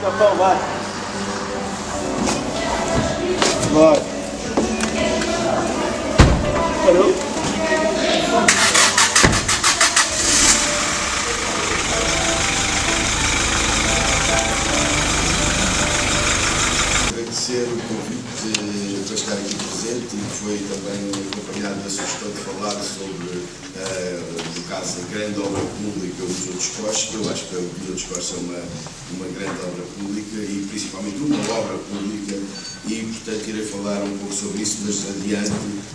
Capão, vai. Bora. Parou? Agradecer o convite para estar aqui presente e que foi também acompanhado da sugestão de falar sobre, no caso, a grande obra pública, o Museu dos Coches, que eu acho que o Museu dos Coches é uma grande obra pública e principalmente uma obra pública e, portanto, irei falar um pouco sobre isso, mas adiante,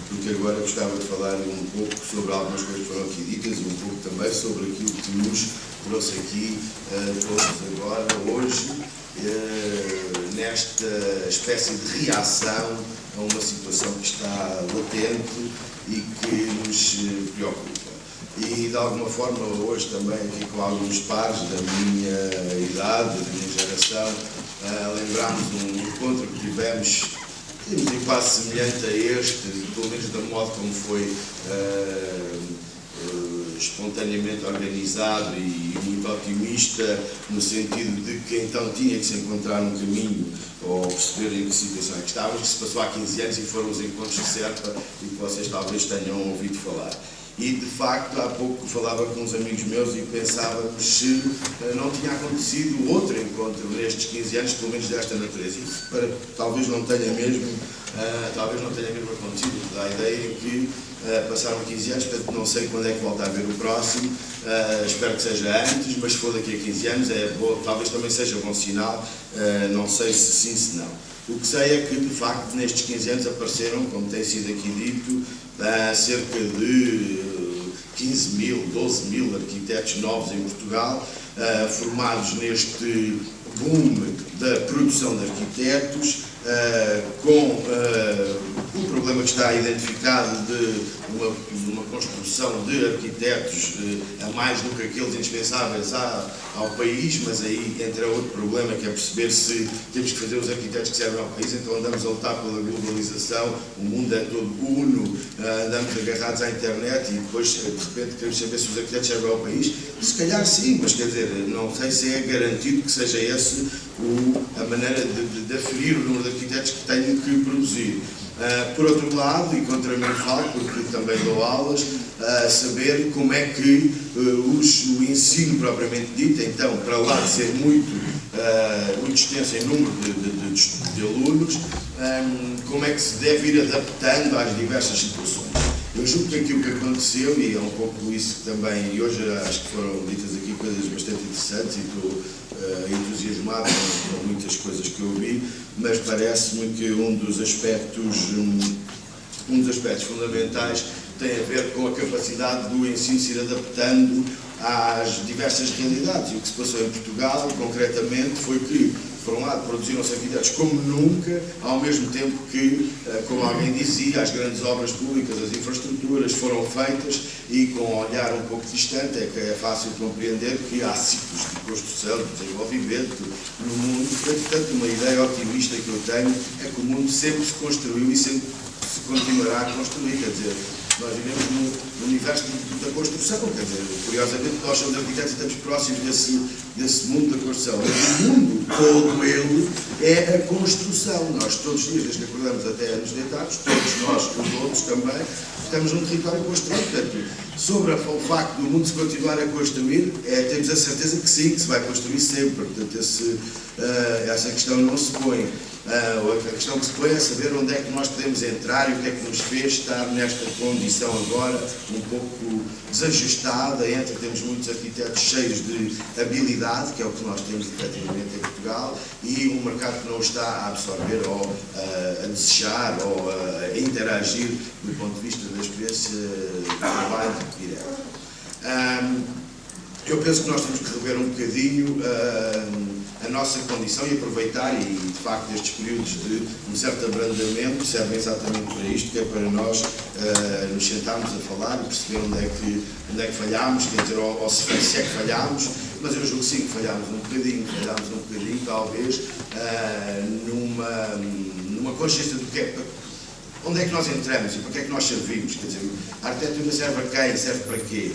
porque agora gostava de falar um pouco sobre algumas coisas que foram aqui ditas e um pouco também sobre aquilo que nos trouxe aqui todos agora, hoje, nesta espécie de reação a uma situação que está latente e que nos preocupa. E, de alguma forma, hoje também, aqui com alguns pares da minha idade, da minha geração, lembramos um encontro que tivemos em quase semelhante a este, pelo menos da modo como foi espontaneamente organizado e muito otimista, no sentido de que então tinha que se encontrar um caminho ou perceber em que situação é que estávamos, que se passou há 15 anos e foram os encontros de Serpa e que vocês talvez tenham ouvido falar. E, de facto, há pouco falava com uns amigos meus e pensávamos se não tinha acontecido outro encontro nestes 15 anos, pelo menos desta natureza. Isso talvez não tenha mesmo acontecido. Dá a ideia que passaram 15 anos, portanto não sei quando é que volta a haver o próximo, espero que seja antes, mas se for daqui a 15 anos, talvez também seja bom sinal, não sei se sim, se não. O que sei é que, de facto, nestes 15 anos apareceram, como tem sido aqui dito, cerca de 15 mil, 12 mil arquitetos novos em Portugal, formados neste boom da produção de arquitetos, com o problema que está identificado de uma construção de arquitetos a mais do que aqueles indispensáveis ao país, mas aí entra outro problema, que é perceber se temos que fazer os arquitetos que servem ao país, então andamos a lutar pela globalização, o mundo é todo uno, andamos agarrados à internet e depois de repente queremos saber se os arquitetos servem ao país. Se calhar sim, mas quer dizer, não sei se é garantido que seja essa a maneira de aferir o número de arquitetos que tenho que produzir. Por outro lado, e contra mim falo, porque também dou aulas, saber como é que o ensino propriamente dito, então, para lá de ser muito extenso em número de alunos, como é que se deve ir adaptando às diversas situações. Eu julgo que aquilo que aconteceu, e é um pouco isso que também, e hoje acho que foram ditas aqui coisas bastante interessantes e estou entusiasmado com muitas coisas que eu ouvi, mas parece-me que um dos aspectos fundamentais tem a ver com a capacidade do ensino se ir adaptando às diversas realidades. E o que se passou em Portugal, concretamente, foi que, por um lado, produziram-se arquitetos como nunca, ao mesmo tempo que, como alguém dizia, as grandes obras públicas, as infraestruturas foram feitas e, com um olhar um pouco distante, é fácil compreender que há ciclos de construção, de desenvolvimento no mundo. Portanto, uma ideia otimista que eu tenho é que o mundo sempre se construiu e sempre se continuará a construir, quer dizer, nós vivemos no universo da construção, quer dizer, curiosamente nós somos arquitetos e estamos próximos desse mundo da construção. O mundo todo ele é a construção. Nós todos os dias, desde que acordamos até nos deitarmos, todos nós, os outros também, estamos num território construído. Portanto, sobre o facto do mundo se continuar a construir, temos a certeza que sim, que se vai construir sempre. Portanto, essa questão não se põe. A questão que se põe é saber onde é que nós podemos entrar e o que é que nos fez estar nesta condição agora um pouco desajustada, entre temos muitos arquitetos cheios de habilidade, que é o que nós temos efetivamente em Portugal, e um mercado que não está a absorver ou a desejar ou a interagir do ponto de vista da experiência de trabalho direto. Eu penso que nós temos que rever um bocadinho a nossa condição e aproveitar, e de facto estes períodos de um certo abrandamento servem exatamente para isto, que é para nós nos sentarmos a falar e perceber onde é que falhámos, quer dizer, ou se é que falhámos, mas eu julgo sim que falhámos um bocadinho talvez, numa consciência do que é, onde é que nós entramos e para que é que nós servimos, quer dizer, a arquitetura serve a quem, serve para quê?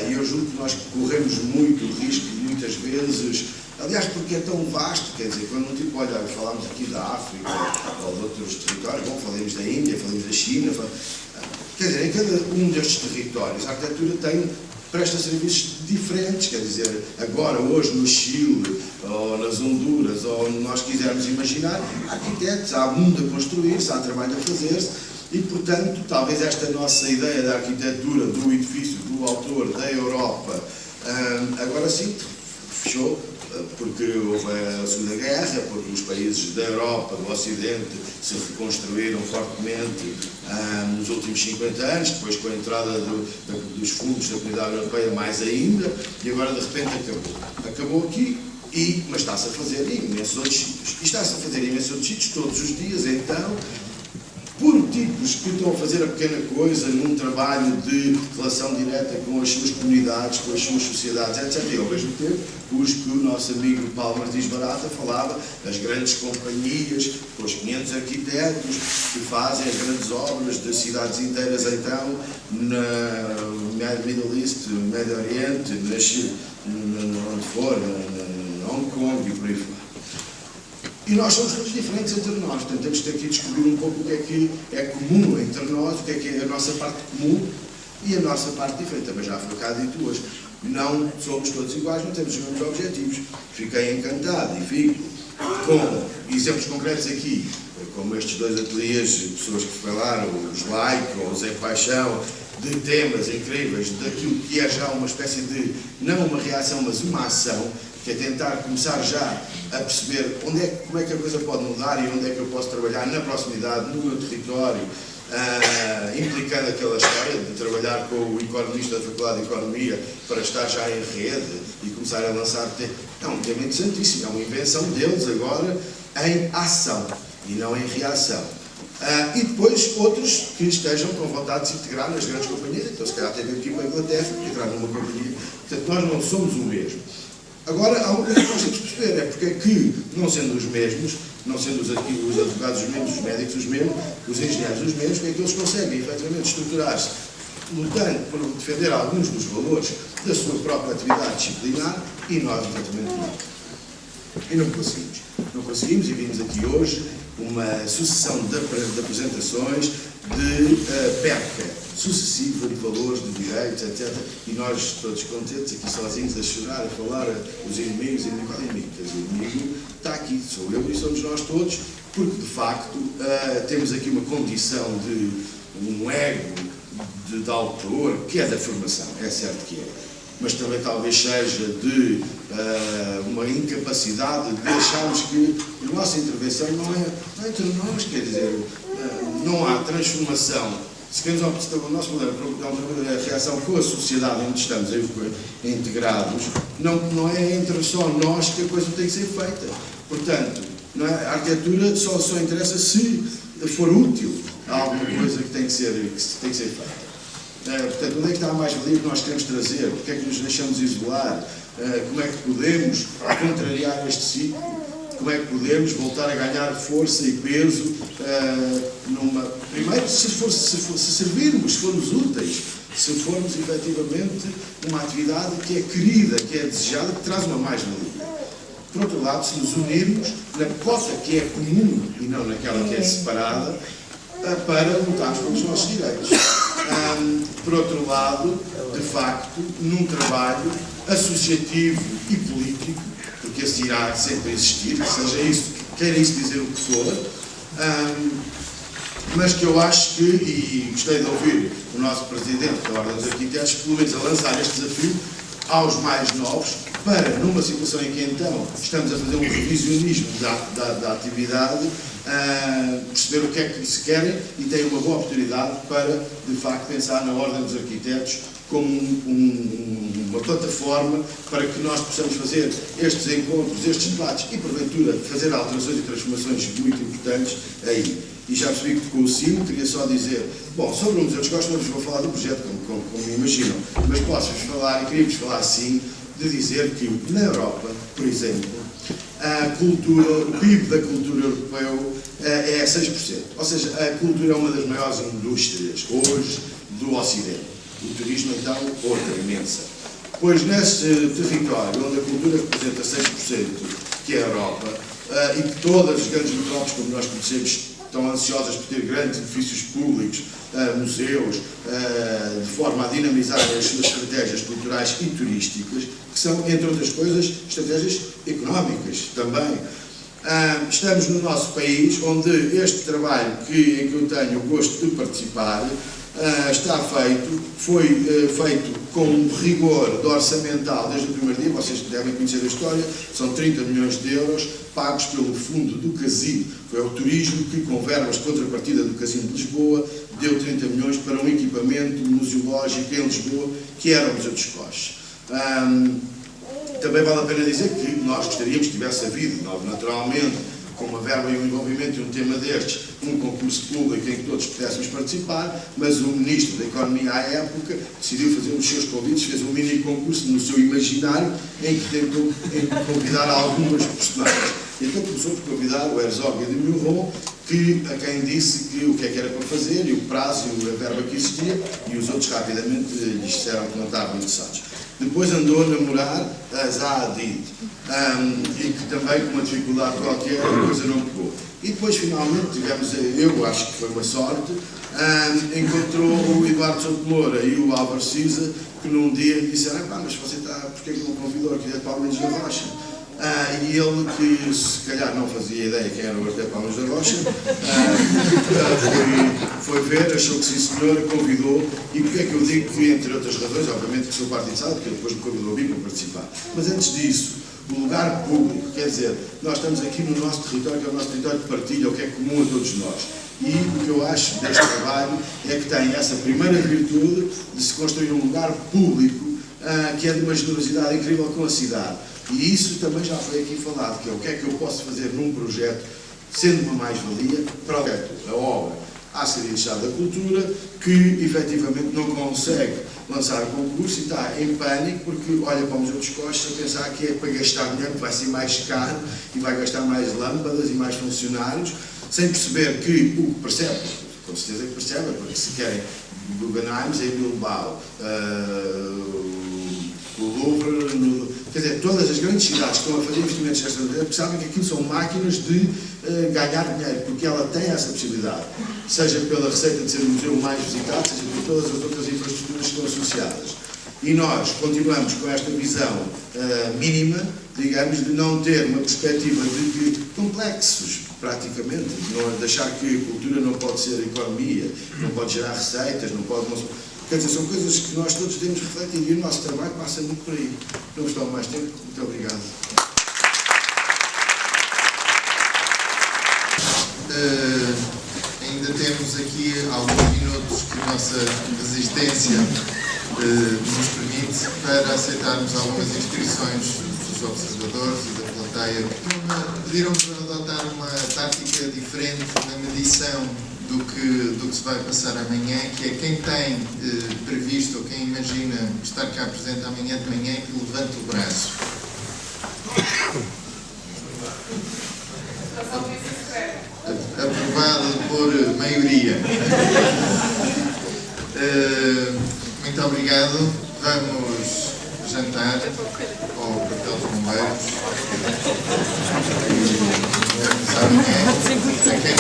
E eu julgo que nós corremos muito o risco de muitas vezes Aliás, porque é tão vasto, quer dizer, quando um tipo, olha, falámos aqui da África ou de outros territórios, bom, falamos da Índia, falamos da China, quer dizer, em cada um destes territórios a arquitetura presta serviços diferentes, quer dizer, agora, hoje, no Chile, ou nas Honduras, ou onde nós quisermos imaginar, há arquitetos, há mundo a construir-se, há trabalho a fazer-se, e, portanto, talvez esta nossa ideia da arquitetura, do edifício, do autor, da Europa, agora sim, fechou, porque houve a Segunda Guerra, porque os países da Europa, do Ocidente, se reconstruíram fortemente nos últimos 50 anos, depois com a entrada dos fundos da Comunidade Europeia mais ainda, e agora de repente acabou aqui, mas está-se a fazer em imensos outros sítios. E está-se a fazer em imensos outros sítios todos os dias, então, por tipos que estão a fazer a pequena coisa num trabalho de relação direta com as suas comunidades, com as suas sociedades, etc. E ao mesmo tempo, os que o nosso amigo Paulo Martins Barata falava, as grandes companhias, com os 500 arquitetos que fazem as grandes obras de cidades inteiras, então, no Middle East, no Médio Oriente, onde for, em Hong Kong e por aí fora. E nós somos todos diferentes entre nós, portanto temos que aqui descobrir um pouco o que é comum entre nós, o que é a nossa parte comum e a nossa parte diferente. Também já foi cá dito hoje, não somos todos iguais, não temos os mesmos objetivos. Fiquei encantado e fico com exemplos concretos aqui, como estes dois ateliês de pessoas que falaram, o Joaico ou o Zé Paixão, de temas incríveis, daquilo que é já uma espécie de, não uma reação, mas uma ação, que é tentar começar já a perceber como é que a coisa pode mudar e onde é que eu posso trabalhar na proximidade, no meu território, implicando aquela história de trabalhar com o economista da Faculdade de Economia para estar já em rede e começar a lançar. É um tema interessantíssimo, é uma invenção deles agora em ação e não em reação. E depois outros que estejam com vontade de se integrar nas grandes companhias, então se calhar teve aqui para a Inglaterra, integrar numa companhia, portanto nós não somos o mesmo. Agora, há uma coisa que nós temos que perceber, é porque é que, não sendo os mesmos, não sendo os advogados os mesmos, os médicos os mesmos, os engenheiros os mesmos, porque é que eles conseguem, efetivamente, estruturar-se, lutando por defender alguns dos valores da sua própria atividade disciplinar, e nós, efetivamente, não. E não conseguimos. Não conseguimos, e vimos aqui hoje uma sucessão de apresentações de perca sucessiva de valores, de direitos, etc. E nós todos contentes, aqui sozinhos, a chorar, a falar, os inimigos, qual inimigo? Quer dizer, o inimigo está aqui, sou eu e somos nós todos, porque de facto temos aqui uma condição de um ego de autor, que é da formação, é certo que é, mas também talvez seja de uma incapacidade de acharmos que a nossa intervenção não é entre nós, quer dizer, não há transformação. Se queremos o nosso problema é a reação com a sociedade onde estamos integrados, não é entre só nós que a coisa tem que ser feita. Portanto, não é? A arquitetura só interessa se for útil a alguma coisa que tem que ser feita. Portanto, onde é que está a mais-valia que nós queremos trazer? Porque é que nos deixamos isolar? Como é que podemos contrariar este ciclo? Como é que podemos voltar a ganhar força e peso primeiro, se servirmos, se formos úteis, se formos efetivamente uma atividade que é querida, que é desejada, que traz uma mais-valia. Por outro lado, se nos unirmos na cota que é comum e não naquela que é separada, para lutarmos pelos nossos direitos. Por outro lado, de facto, num trabalho associativo e político, porque esse irá sempre existir, seja isso, queira isso dizer o que for, mas que eu acho que, e gostei de ouvir o nosso Presidente da Ordem dos Arquitetos, pelo menos a lançar este desafio aos mais novos, para, numa situação em que então estamos a fazer um revisionismo da atividade, perceber o que é que se querem e têm uma boa oportunidade para, de facto, pensar na Ordem dos Arquitetos como uma plataforma para que nós possamos fazer estes encontros, estes debates e, porventura, fazer alterações e transformações muito importantes aí. E já percebi que com o sino queria só dizer, bom, sobre o Museu dos Costas não vos vou falar do projeto, como me imaginam, mas posso-vos falar, e queria-vos falar sim, de dizer que na Europa, por exemplo, a cultura, o PIB da cultura europeu é 6%. Ou seja, a cultura é uma das maiores indústrias hoje do Ocidente. O turismo, então, outra imensa. pois nesse território onde a cultura representa 6%, que é a Europa, e que todas as grandes metrópoles, como nós conhecemos, estão ansiosas por ter grandes edifícios públicos, museus, de forma a dinamizar as suas estratégias culturais e turísticas, que são, entre outras coisas, estratégias económicas também. Estamos no nosso país, onde este trabalho em que eu tenho o gosto de participar está feito, foi feito com um rigor de orçamental desde o primeiro dia. Vocês devem conhecer a história, são 30 milhões de euros pagos pelo fundo do Casino. Foi o turismo que, com verbas de contrapartida do Casino de Lisboa, deu 30 milhões para um equipamento museológico em Lisboa, que era o Museu dos Coches. Também vale a pena dizer que nós gostaríamos que tivesse havido, naturalmente, com uma verba e um envolvimento e um tema destes, um concurso público em que todos pudéssemos participar, mas o Ministro da Economia à época decidiu fazer os seus convites, fez um mini concurso no seu imaginário em que tentou convidar algumas personagens. Então começou por convidar o Herzog de Meuron, a quem disse que o que é que era para fazer, e o prazo e a verba que existia, e os outros rapidamente lhes disseram que não estavam interessados. Depois andou a namorar a Zaha Hadid, e que também, com uma dificuldade qualquer, a coisa não pegou. E depois, finalmente, tivemos, eu acho que foi uma sorte, encontrou o Eduardo Souto Moura e o Álvaro Siza, que num dia lhe disseram: mas você está, porque é que não convidou o arquiteto Paulo Mendes da Rocha? E ele, que se calhar não fazia ideia quem era o arquiteto Paulo Mendes da Rocha, foi ver, achou que sim senhor, convidou. E porque é que eu digo que, entre outras razões, obviamente que sou partizado, porque ele depois me convidou a vir para participar. Mas antes disso, o lugar público, quer dizer, nós estamos aqui no nosso território, que é o nosso território de partilha, o que é comum a todos nós. E o que eu acho deste trabalho é que tem essa primeira virtude de se construir um lugar público que é de uma generosidade incrível com a cidade. E isso também já foi aqui falado, que é o que é que eu posso fazer num projeto, sendo uma mais-valia, para o projeto, a obra, à Secretaria de Estado da Cultura, que efetivamente não consegue lançar o concurso e está em pânico porque olha para o Museu dos Coches a pensar que é para gastar dinheiro, que vai ser mais caro e vai gastar mais lâmpadas e mais funcionários, sem perceber que o que percebe, com certeza que percebe, porque se querem Guggenheim em Bilbao, o Louvre, quer dizer, todas as grandes cidades que estão a fazer investimentos extraordinários, porque sabem que aquilo são máquinas de ganhar dinheiro, porque ela tem essa possibilidade, seja pela receita de ser o museu mais visitado, seja por todas as outras infraestruturas que estão associadas. E nós continuamos com esta visão mínima, digamos, de não ter uma perspectiva de complexos, praticamente, de achar que a cultura não pode ser economia, não pode gerar receitas, não pode... Quer dizer, são coisas que nós todos devemos refletir e o nosso trabalho passa muito por aí. Não vos tomo mais tempo. Muito obrigado. Ainda temos aqui alguns minutos que a nossa resistência nos permite para aceitarmos algumas inscrições dos observadores e da plateia. Pediram-nos para adotar uma tática diferente na medição do que se vai passar amanhã, que é quem tem previsto ou quem imagina estar cá presente amanhã de manhã, que levante o braço. Aprovado por maioria. Muito obrigado. Vamos jantar ao quartel dos bombeiros. A quem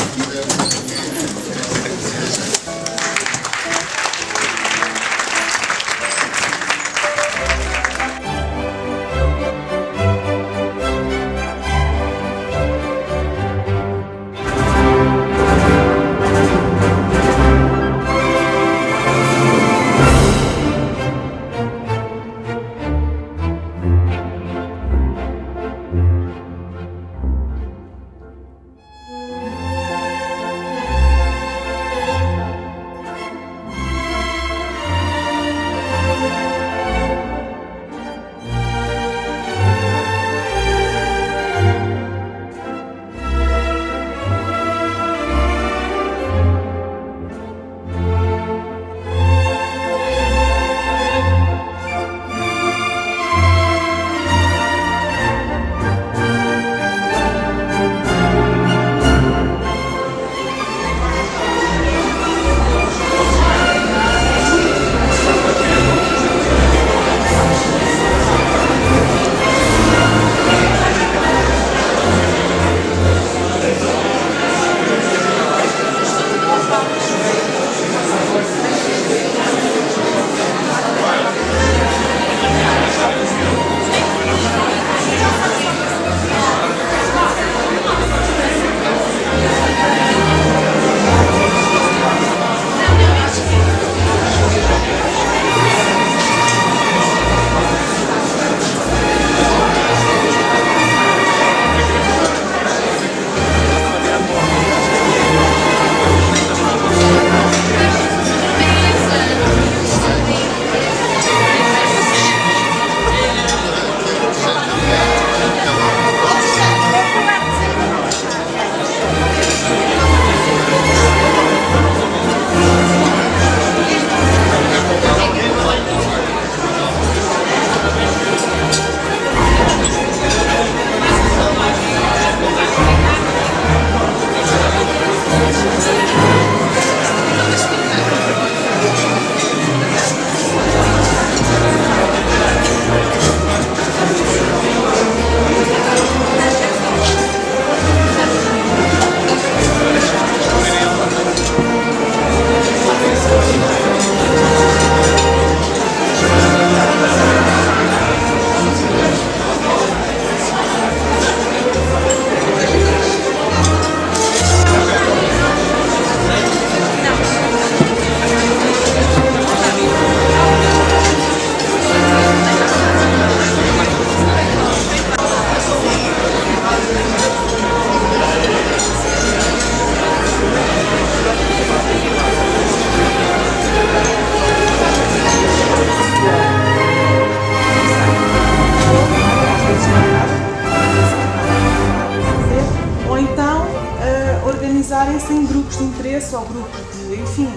juntarem-se em grupos de interesse ou grupos de, enfim,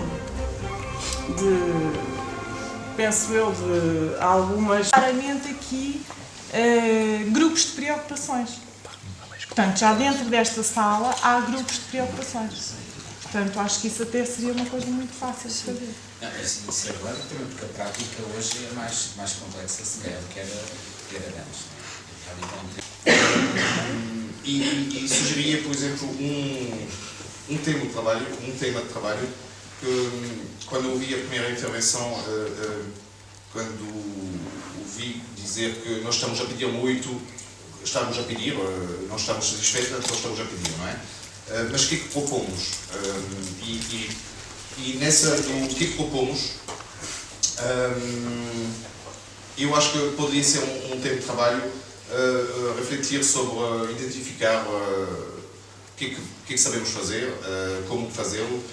penso eu, de algumas, claramente aqui, grupos de preocupações. Portanto, já dentro desta sala há grupos de preocupações. Portanto, acho que isso até seria uma coisa muito fácil de fazer. Não, isso é claro, também porque a prática hoje é mais complexa, se calhar, do que era antes. E sugeria, por exemplo, um tema de trabalho, que quando ouvi a primeira intervenção, quando ouvi dizer que nós estamos a pedir muito, não estamos satisfeitos, nós estamos a pedir, não é? Mas o que é que propomos? E nessa do que é que propomos, eu acho que poderia ser um tema de trabalho refletir sobre, identificar o que é que sabemos fazer, como fazê-lo,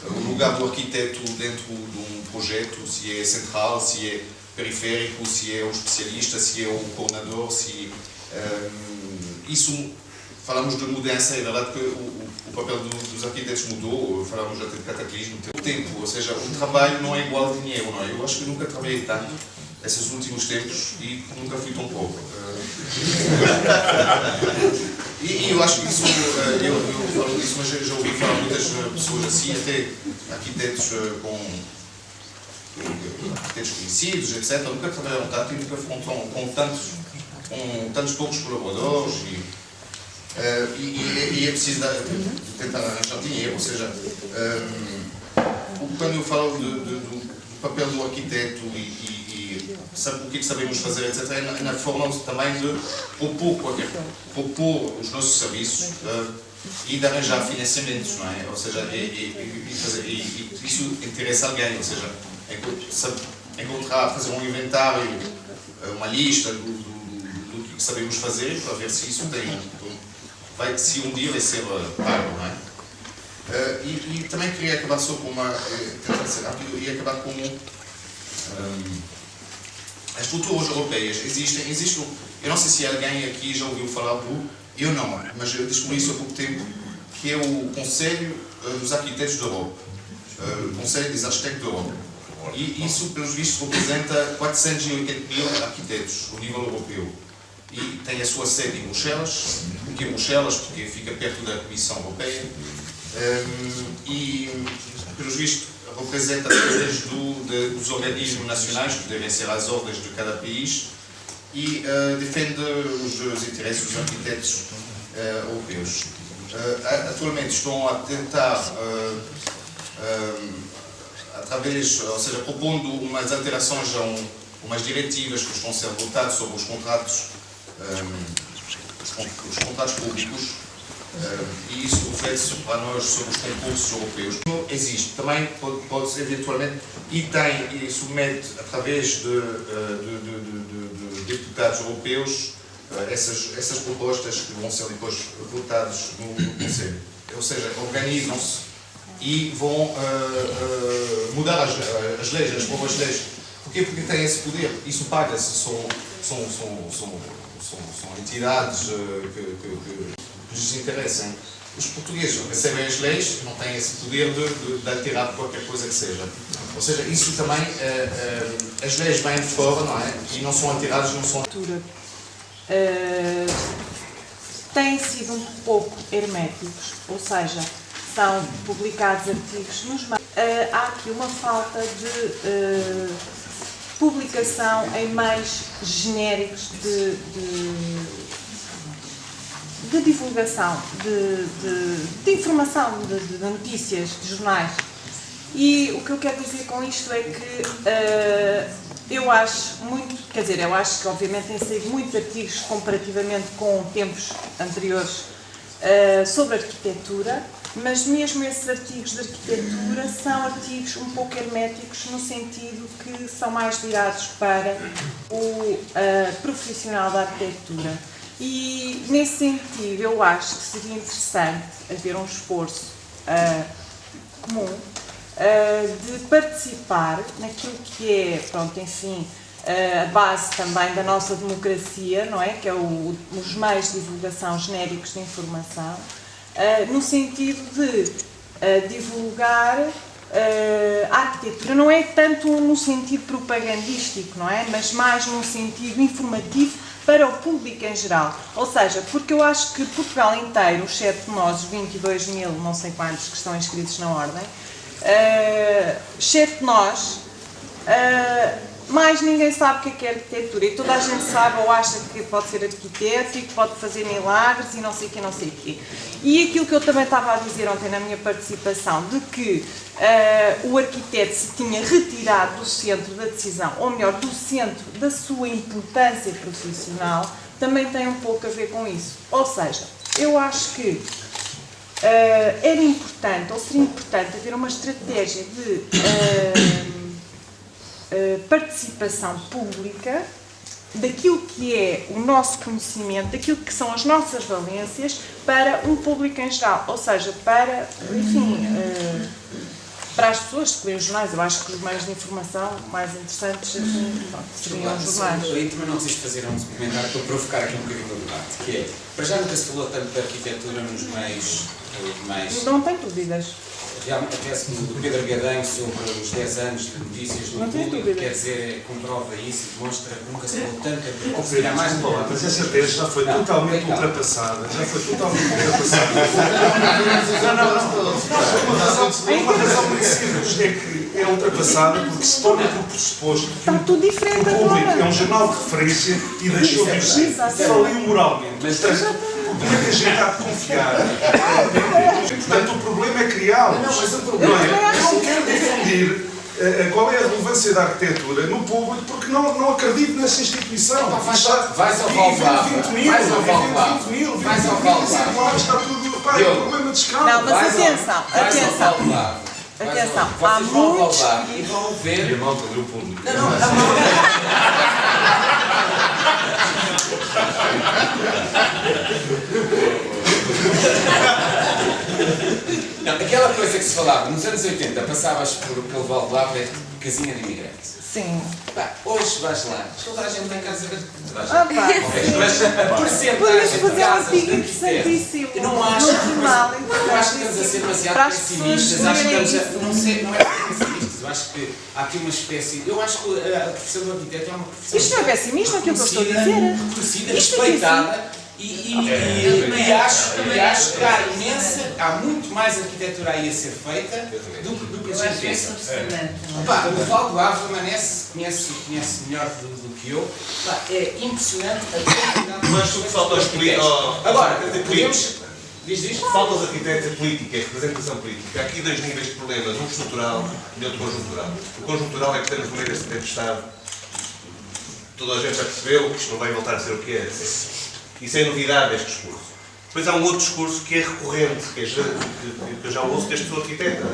o lugar do arquiteto dentro de um projeto, se é central, se é periférico, se é o especialista, se é o coordenador, isso, falamos de mudança, é verdade que o papel dos arquitetos mudou, falamos até de cataclismo, o tempo, ou seja, o trabalho não é igual ao dinheiro, não é? Eu acho que nunca trabalhei tanto esses últimos tempos e nunca fui tão pobre. E eu acho que isso, eu falo disso, mas já ouvi falar muitas pessoas assim, até arquitetos conhecidos, etc. Nunca trabalharam tanto e nunca foram com tantos poucos colaboradores e é preciso tentar arranjar dinheiro, ou seja, quando eu falo do papel do arquiteto e sabe o que é que sabemos fazer, etc., é na forma também de propor os nossos serviços e de arranjar financiamentos, não é? Ou seja, isso interessa alguém, ou seja, fazer um inventário, uma lista do que sabemos fazer para ver se isso se um dia vai ser pago, não é? E também queria acabar só com tentar ser rápido e acabar com as estruturas europeias. Existe, eu não sei se alguém aqui já ouviu falar eu não, mas eu descobri isso há pouco tempo, que é o Conselho dos Arquitetos da Europa, o Conselho dos Arquitetos da Europa. E isso, pelos vistos, representa 480.000 arquitetos a nível europeu. E tem a sua sede em Bruxelas, porque fica perto da Comissão Europeia, e, pelos vistos, representa através dos organismos nacionais, que devem ser as ordens de cada país, e defende os interesses dos arquitetos europeus. Atualmente estão a tentar, ou seja, propondo umas alterações a umas diretivas que estão a ser votadas sobre os contratos públicos, e isso reflete para nós sobre os concursos europeus. Existe, também pode eventualmente, e submete através de deputados europeus essas propostas que vão ser depois votadas no Conselho. Ou seja, organizam-se e vão mudar as leis, as próprias leis. Porquê? Porque têm esse poder, isso paga-se, são entidades que lhes interessam. Os portugueses recebem as leis, não têm esse poder de alterar qualquer coisa que seja. Ou seja, isso também, as leis vêm de fora, não é? E não são alteradas, não são... Têm sido um pouco herméticos, ou seja, são publicados artigos nos meios. Há aqui uma falta de publicação em meios genéricos de divulgação, de informação, de notícias, de jornais. E o que eu quero dizer com isto é que eu acho que obviamente têm saído muitos artigos comparativamente com tempos anteriores sobre arquitetura, mas mesmo esses artigos de arquitetura são artigos um pouco herméticos no sentido que são mais virados para o profissional da arquitetura. E nesse sentido eu acho que seria interessante haver um esforço comum de participar naquilo que é, pronto, enfim, a base também da nossa democracia, não é? Que é os meios de divulgação genéricos de informação, no sentido de divulgar a arquitetura. Não é tanto no sentido propagandístico, não é? Mas mais num sentido informativo para o público em geral. Ou seja, porque eu acho que Portugal inteiro, exceto nós, os 22 mil, não sei quantos que estão inscritos na ordem, exceto nós, mais ninguém sabe o que é arquitetura, e toda a gente sabe ou acha que pode ser arquiteto e que pode fazer milagres e não sei o quê, não sei o quê. E aquilo que eu também estava a dizer ontem na minha participação, de que o arquiteto se tinha retirado do centro da decisão, ou melhor, do centro da sua importância profissional, também tem um pouco a ver com isso. Ou seja, eu acho que era importante, ou seria importante, haver uma estratégia de participação pública daquilo que é o nosso conhecimento, daquilo que são as nossas valências para um público em geral, ou seja, para, enfim, para as pessoas que leem os jornais. Eu acho que os meios de informação mais interessantes seriam os jornais. Eu também não resisto fazer um comentário para provocar aqui um bocadinho o debate, que é, para já nunca se falou tanto de arquitetura nos meios mais... Não tenho dúvidas. Acontece do Pedro Gadanho sobre os 10 anos de notícias do público, quer dizer, comprova isso e demonstra que nunca se falou tanto de mais de falar. Mas essa tese já foi totalmente ultrapassada. Já foi totalmente ultrapassada. Uma razão muito simples é que é ultrapassada porque se torna por pressuposto que Está tudo diferente o público agora. é um jornal de referência e deixou de ser. Faliu moralmente. Portanto, como é que a gente há de confiar? Portanto, o problema é criá-los. Não é? Eu não quero difundir qual é a relevância da arquitetura no público porque não acredito nessa instituição. Vais ao Valverde. 20 mil, Vais ao Valverde. 20 mil, Vais ao 20 mil, Valverde. está tudo. Pá, é um problema de escala. Não, mas atenção, atenção. Atenção, há vocês vão muitos... ao Valverde e vão ver... E a malta leu o público. Não, aquela coisa que se falava nos anos 80, passavas pelo Valverde, é casinha de imigrante. Sim. Pá, hoje vais lá, toda a gente tem casa de Ah, pá, mas a porcentagem podemos de fazer um casas artigo de arquitetos, interessantíssimo. eu não acho, jornal, eu acho que estamos a ser demasiado para as pessimistas, pessoas acho que verem estamos a, isso. não sei, não é pessimistas, eu acho que há aqui uma espécie, eu acho que a profissão do arquiteto é uma profissão Isto não é pessimista, é aquilo que eu estou a dizer. reconhecida, Isto é respeitada. E acho que há muito mais arquitetura aí a ser feita do que a gente pensa. Pá, o Val do Ave conhece melhor do que eu. Pá, é impressionante a quantidade de... Mas o que falta aos políticos... Agora, podemos... Diz. Falta aos arquitetos política, representação política. Há aqui dois níveis de problemas, um estrutural e outro conjuntural. O conjuntural é que temos no meio deste tempestade. Toda a gente já percebeu que isto não vai voltar a ser o que é. Isso é novidade, este discurso. Depois há um outro discurso que é recorrente, que eu já ouço desde que sou arquiteta.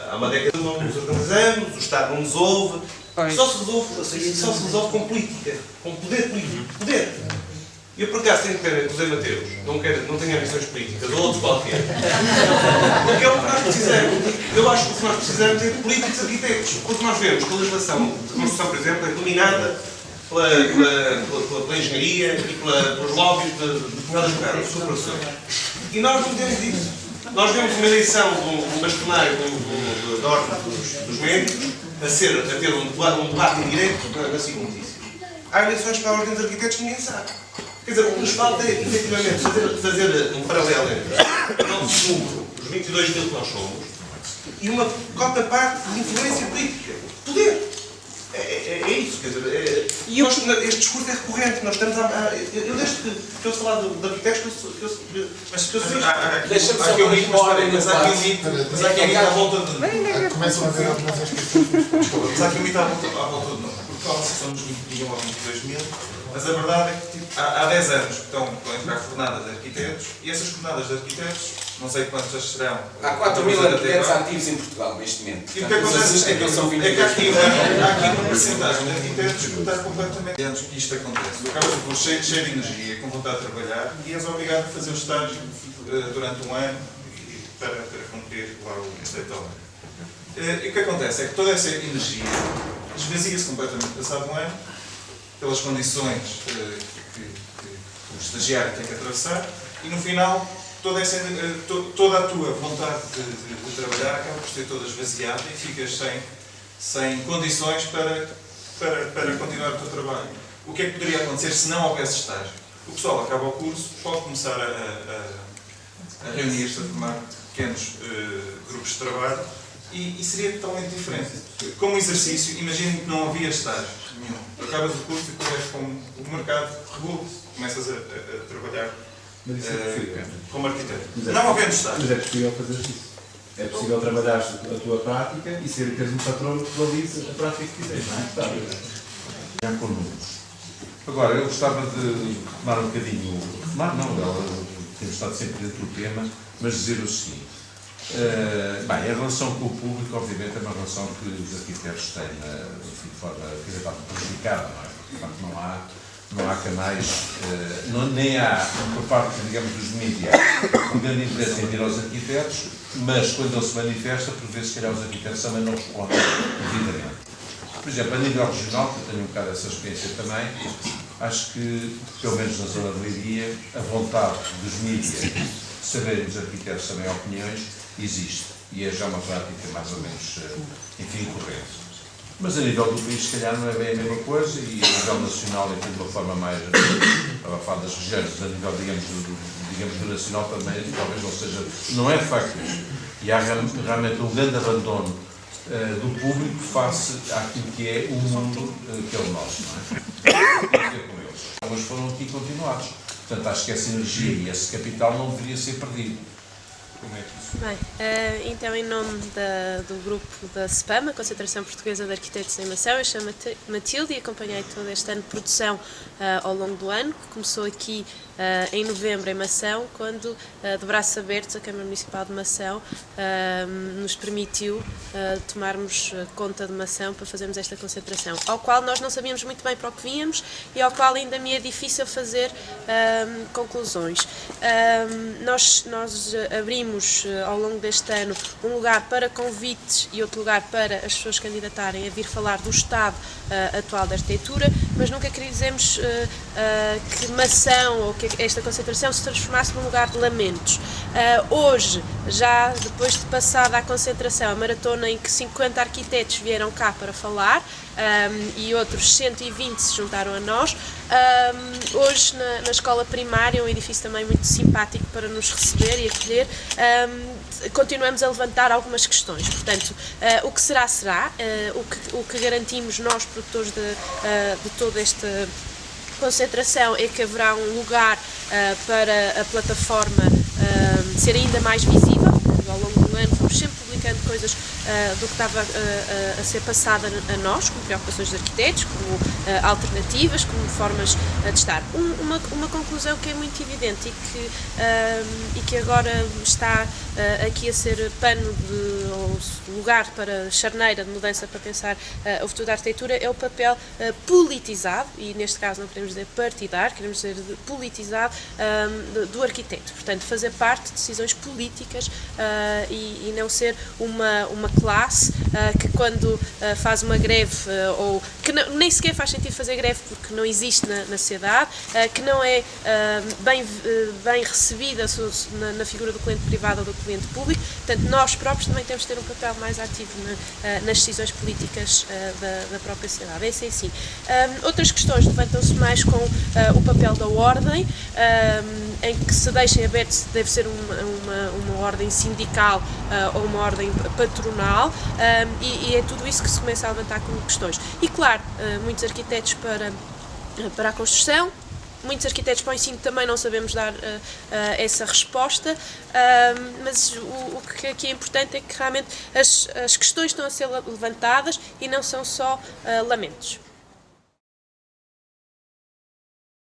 Há uma década não nos organizamos, o Estado não nos ouve. Só se resolve com política, com poder político. Poder. Eu, por acaso, tenho pena que o Zé Mateus não tenha ambições políticas, ou outros qualquer. Porque é o que nós precisamos. Eu acho que o que nós precisamos é de políticos arquitetos. Porque nós vemos que a legislação de construção, por exemplo, é dominada pela engenharia e pelos lobbies de determinadas corporações. E nós não temos isso. Nós vemos uma eleição do bastonário da ordem dos médicos a ter um debate indireto na SIC Notícias. Há eleições para a ordem dos arquitetos que ninguém sabe. Quer dizer, o que nos falta é, efetivamente, fazer um paralelo entre o nosso número, os 22 mil que nós somos, e uma cota parte de influência política. Poder. É isso, quer dizer, este discurso é recorrente, nós estamos eu desde que eu sou falar de arquitetos, Deixa-me só há aqui um mito, mas há aqui um mito à volta de... Começam a haver algumas inscrições. Mas há aqui um mito à volta de nós, porque a são dos 21 ou 22 mil, mas a verdade é que há 10 anos que estão a entrar jornadas de arquitetos, e essas jornadas de arquitetos, não sei quantas serão... Há 4.000 arquitetos ativos em Portugal neste momento. E o que acontece é que há aqui uma porcentagem de arquitetos que está completamente... Antes que isto acontece, tu acabas por cheio de energia, com vontade de trabalhar, e és obrigado a fazer o estágio durante um ano para cumprir lá o setor. E o que acontece é que toda essa energia esvazia-se completamente passado um ano, pelas condições que o estagiário tem que atravessar, e no final toda a tua vontade de trabalhar acaba por ser toda esvaziada e ficas sem condições para continuar o teu trabalho. O que é que poderia acontecer se não houvesse estágio? O pessoal acaba o curso, pode começar a reunir-se, a formar pequenos grupos de trabalho e seria totalmente diferente. Como exercício, imaginem que não havia estágio nenhum. Acabas o curso e depois como o mercado regula-se, começas a trabalhar como arquiteto. Não havendo estágio. Mas é possível fazer isso. É possível trabalhar a tua prática e teres um patrão que valide a prática que fizeres, não é? Com números. Agora, eu gostava de retomar um bocadinho, temos estado sempre dentro do tema, mas dizer o seguinte. Bem, a relação com o público, obviamente, é uma relação que os arquitetos têm de forma prejudicada, não é? Porque, de facto, não há canais, nem há, por parte, digamos, dos mídias, um grande interesse em vir aos arquitetos, mas quando ele se manifesta, por vezes, se calhar, os arquitetos também não respondem devidamente. Por exemplo, a nível regional, que eu tenho um bocado essa experiência também, acho que, pelo menos na zona de Leiria, a vontade dos mídias saberem dos arquitetos também opiniões existe. E é já uma prática mais ou menos, enfim, corrente. Mas a nível do país, se calhar, não é bem a mesma coisa, e a nível nacional, enfim, de uma forma mais abafada das regiões, mas a nível, digamos, do nacional também, talvez não seja, não é de facto isso. E há realmente um grande abandono do público face àquilo que é o mundo que é o nosso, não é? Alguns foram aqui continuados. Portanto, acho que essa energia e esse capital não deveria ser perdido. Bem, então em nome do grupo da SPAM, a Concentração Portuguesa de Arquitetos em Mação, eu chamo Matilde e acompanhei todo este ano de produção ao longo do ano, que começou aqui em novembro em Mação, quando de braços abertos a Câmara Municipal de Mação nos permitiu tomarmos conta de Mação para fazermos esta concentração, ao qual nós não sabíamos muito bem para o que vínhamos e ao qual ainda me é difícil fazer conclusões. Nós abrimos ao longo deste ano um lugar para convites e outro lugar para as pessoas candidatarem a vir falar do estado atual da arquitetura, mas nunca quisemos que Mação ou que esta concentração se transformasse num lugar de lamentos. Hoje, já depois de passada a concentração, a maratona em que 50 arquitetos vieram cá para falar e outros 120 se juntaram a nós, hoje na escola primária, um edifício também muito simpático para nos receber e acolher, continuamos a levantar algumas questões. Portanto, o que será, o que garantimos nós, produtores de toda esta concentração, é que haverá um lugar para a plataforma ser ainda mais visível. Ao longo do ano fomos sempre publicando coisas do que estava a ser passado a nós, como preocupações de arquitetos, como alternativas, como formas de estar. Uma conclusão que é muito evidente e que agora está aqui a ser pano ou lugar para charneira de mudança para pensar o futuro da arquitetura, é o papel politizado, e neste caso não queremos dizer partidário, queremos dizer politizado, do arquiteto. Portanto, fazer parte de decisões políticas e não ser uma classe que quando faz uma greve, ou que nem sequer faz sentido fazer greve porque não existe na sociedade, que não é bem recebida na figura do cliente privado ou do cliente público. Portanto, nós próprios também temos de ter um papel mais ativo nas decisões políticas da própria sociedade. Esse é sim. Outras questões levantam-se mais com o papel da ordem, em que se deixem aberto se deve ser uma ordem sindical ou uma ordem patronal, e é tudo isso que se começa a levantar como questões. E claro, muitos arquitetos para a construção, muitos arquitetos para o ensino também não sabemos dar essa resposta, mas o que aqui é importante é que realmente as questões estão a ser levantadas e não são só lamentos.